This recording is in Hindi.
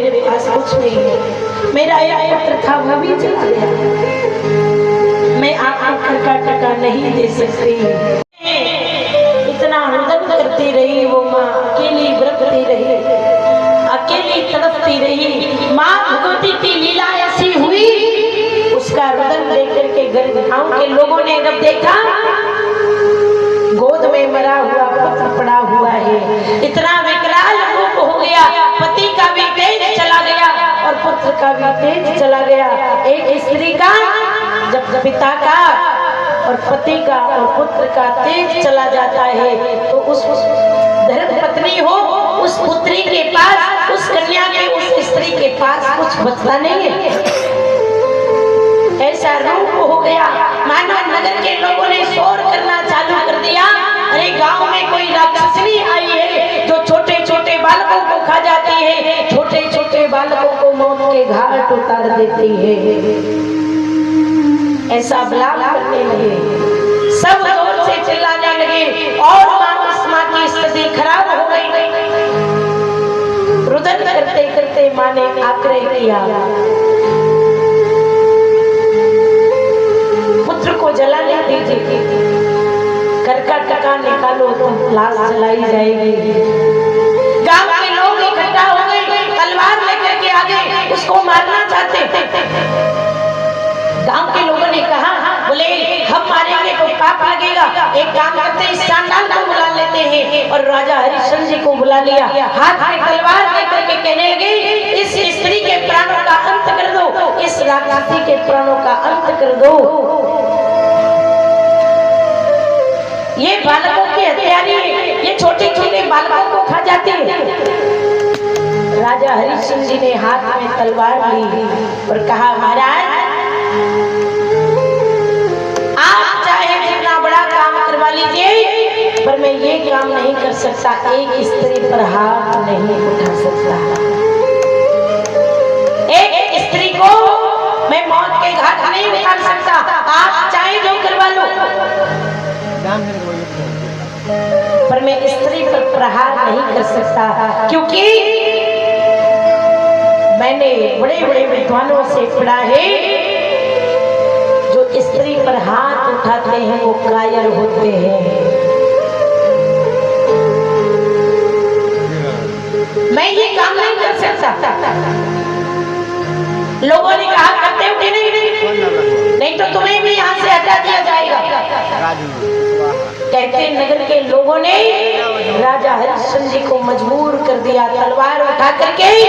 मेरे पास कुछ नहीं है, मेरा एक पुत्र था वो भी चला गया, मैं आपको घर का टका नहीं दे सकती। इतना रुदन करती रही वो माँ, अकेली बरतती रही, अकेली तड़पती रही। माँ भगवती की लीला ऐसी हुई, उसका रुदन देख करके गांव के लोगों ने जब देखा गोद में मरा हुआ पुत्र पड़ा हुआ है, इतना विकराल रूप हो गया, पति का भी तेज चला गया और पुत्र का भी तेज चला गया। एक स्त्री का जब पिता का और पति का और पुत्र का तेज चला जाता है तो उस धर्म पत्नी हो, उस पुत्री के पास, उस कन्या के, उस स्त्री के पास कुछ बचता नहीं है। ऐसा रूप हो गया मानो नगर के लोगों ने शोर करना चालू कर दिया, अरे गांव में कोई राक्षसनी आई है जो छोटे छोटे बालकों को खा जाती है, छोटे छोटे बालकों को मौत के घाट उतार देती है। ऐसा बलाम करने लगे, सब जोर से चिल्लाने लगे और माँ की स्थिति खराब हो गई। रुदन करते करते माँ ने आग्रह किया, पुत्र को जलाने दीजिए, घर का टका निकालो तो लाश जलाई जाएगी। गांव के लोग इकट्ठा हो गए, तलवार लेकर के आ गए, उसको मारना चाहते। गांव के लोगों ने कहा, बोले हम मारेंगे तो पाप लगेगा, एक काम करते हैं, इस चांडाल को बुला लेते हैं। और राजा हरिश्चंद्र जी को बुला लिया, हाथ में तलवार लेकर के कहने लगे, इस स्त्री के प्राणों का अंत कर दो, इस राक्षसी के प्राणों का अंत कर दो। ये बालकों की हत्यारी, ये छोटे छोटे बालकों को खा जाती है। राजा हरिश्चंद्र जी ने हाथ में तलवार ली और कहा, महाराज आप चाहे जितना बड़ा काम करवा लीजिए, पर मैं ये काम नहीं कर सकता, एक स्त्री पर हाथ नहीं उठा सकता। एक स्त्री को मैं मौत के घाट नहीं उतार सकता, आप चाहे जो करवा लो, पर मैं स्त्री पर प्रहार नहीं कर सकता, क्योंकि मैंने बड़े बड़े विद्वानों से पढ़ा है, जो स्त्री पर हाथ उठाते हैं वो कायर होते हैं। मैं ये काम नहीं कर सकता। लोगों ने कहा, करते हो कि नहीं तो तुम्हें भी यहाँ से हटा दिया जाएगा। कहते नगर के लोगों ने राजा हरिश्चंद्र जी को मजबूर कर दिया, तलवार उठा करके